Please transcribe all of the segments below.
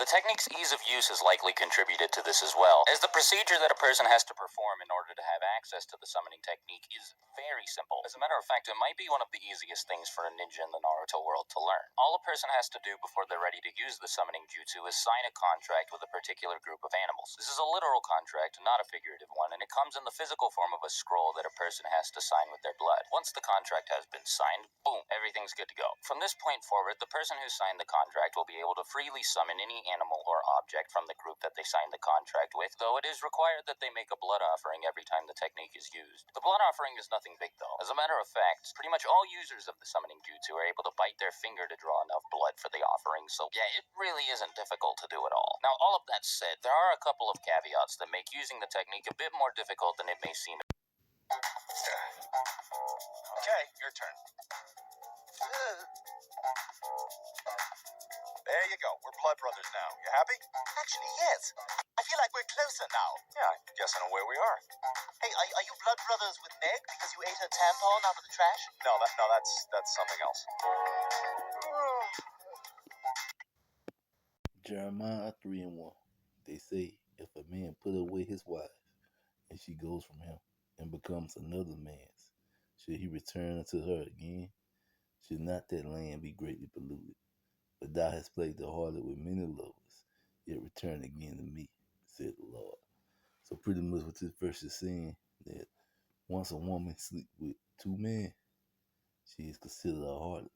The technique's ease of use has likely contributed to this as well, as the procedure that a person has to perform in order to have access to the summoning technique is very simple. As a matter of fact, it might be one of the easiest things for a ninja in the Naruto world to learn. All a person has to do before they're ready to use the summoning jutsu is sign a contract with a particular group of animals. This is a literal contract, not a figurative one, and it comes in the physical form of a scroll that a person has to sign with their blood. Once the contract has been signed, boom, everything's good to go. From this point forward, the person who signed the contract will be able to freely summon any animal or object from the group that they signed the contract with, though it is required that they make a blood offering every time the technique is used. The blood offering is nothing big though. As a matter of fact, pretty much all users of the summoning jutsu are able to bite their finger to draw enough blood for the offering, so yeah, it really isn't difficult to do at all. Now, all of that said, there are a couple of caveats that make using the technique a bit more difficult than it may seem. Okay, your turn. There you go. We're blood brothers now. You happy? Actually, yes. I feel like we're closer now. Yeah, I guess in a way we are. Hey, are you blood brothers with Meg because you ate her tampon out of the trash? No, that's something else. Jeremiah 3:1. They say if a man put away his wife, and she goes from him, and becomes another man's, should he return unto her again? Should not that land be greatly polluted? But thou hast played the harlot with many lovers, yet return again to me, said the Lord. So pretty much what this verse is saying, that once a woman sleep with two men, she is considered a harlot.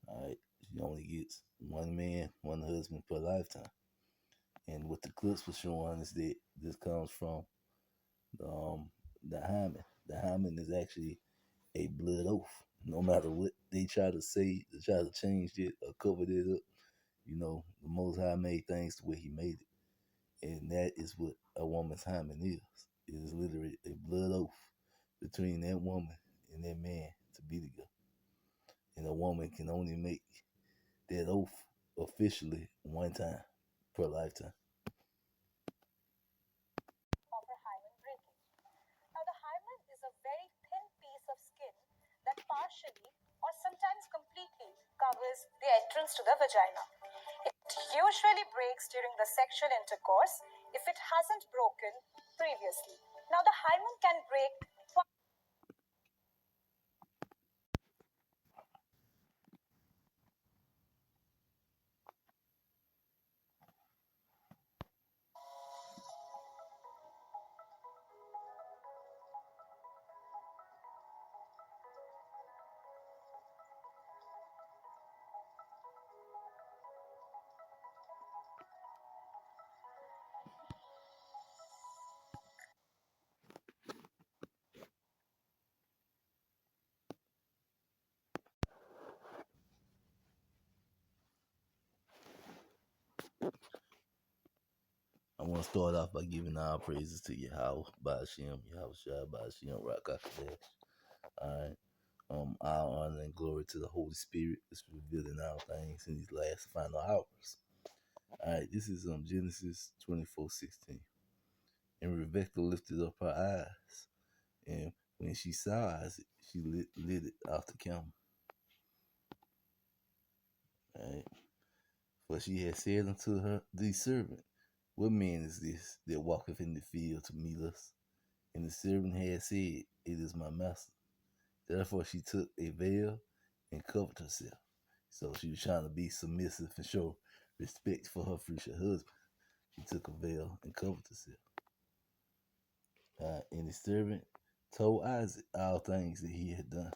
Alright, she only gets one man, one husband per lifetime. And what the clips was showing is that this comes from the Hymen. The Hymen is actually a blood oath. No matter what they try to say, they try to change it or cover it up, the Most High made things the way He made it. And that is what a woman's hymen is. It is literally a blood oath between that woman and that man to be together. And a woman can only make that oath officially one time per lifetime. Of a hymen breaking. Now, the hymen is a very thin piece of skin that partially or sometimes completely covers the entrance to the vagina. It usually breaks during the sexual intercourse if it hasn't broken previously. Now, the hymen can break I want to start off by giving all praises to Yahweh, Ba'ashem, Yahushua, Ba'ashem, Rakakadesh. Alright. All honor and glory to the Holy Spirit that's revealing all things in these last final hours. Alright, this is Genesis 24:16. And Rebekah lifted up her eyes, and when she saw Isaac, she lit it off the camel. Alright. For she had said unto her the servant, what man is this that walketh in the field to meet us? And the servant had said, it is my master. Therefore she took a veil and covered herself. So she was trying to be submissive and show respect for her future husband. She took a veil and covered herself. And the servant told Isaac all things that he had done.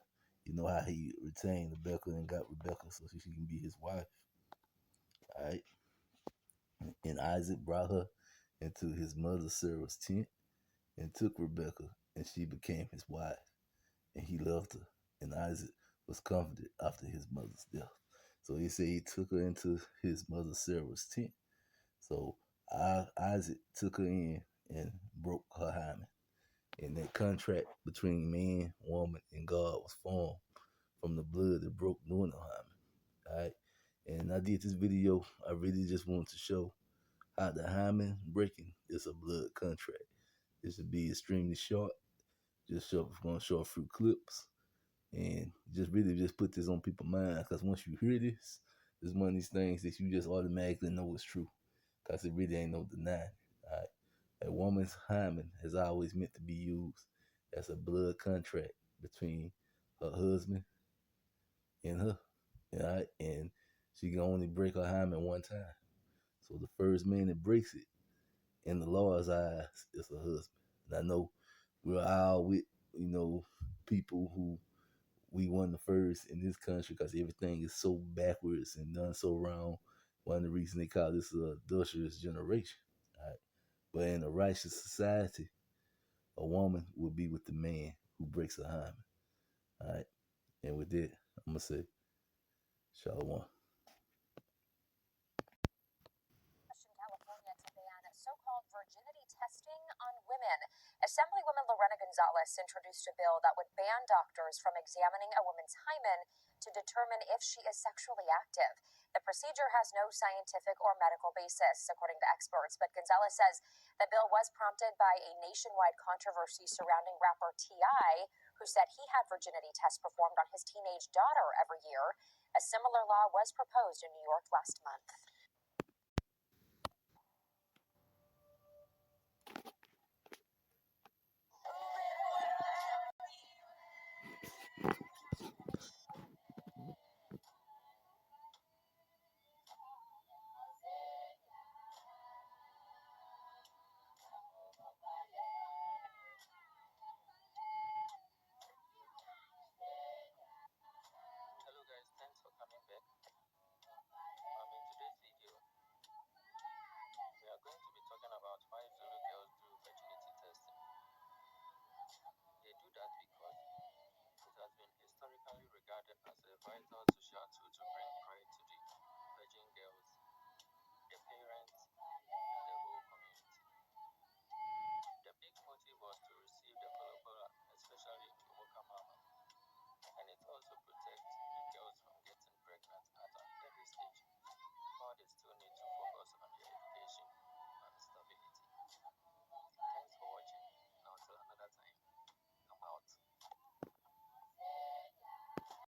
You know how he retained Rebekah and got Rebekah so she can be his wife. Alright. And Isaac brought her into his mother Sarah's tent and took Rebekah, and she became his wife. And he loved her. And Isaac was comforted after his mother's death. So he said he took her into his mother Sarah's tent. So Isaac took her in and broke her hymen. And that contract between man, woman, and God was formed from the blood that broke during the hymen. Alright? And I did this video, I really just wanted to show how the hymen breaking is a blood contract. This should be extremely short. Going to show a few clips. And just really just put this on people's mind, because once you hear this, It's one of these things that you just automatically know is true, cause it really ain't no denying. All right, a woman's hymen has always meant to be used as a blood contract between her husband and her. All right, and she can only break her hymen one time. So the first man that breaks it, in the Lord's eyes, is her husband. And I know we're all with, people who we won the first in this country because everything is so backwards and done so wrong. One of the reasons they call this a adulterous generation. All right? But in a righteous society, a woman will be with the man who breaks her hymen. All right. And with that, I'm gonna say, Shalom. California to ban so-called virginity testing on women. Assemblywoman Lorena Gonzalez introduced a bill that would ban doctors from examining a woman's hymen to determine if she is sexually active. The procedure has no scientific or medical basis, according to experts, but Gonzalez says the bill was prompted by a nationwide controversy surrounding rapper T.I., who said he had virginity tests performed on his teenage daughter every year. A similar law was proposed in New York last month.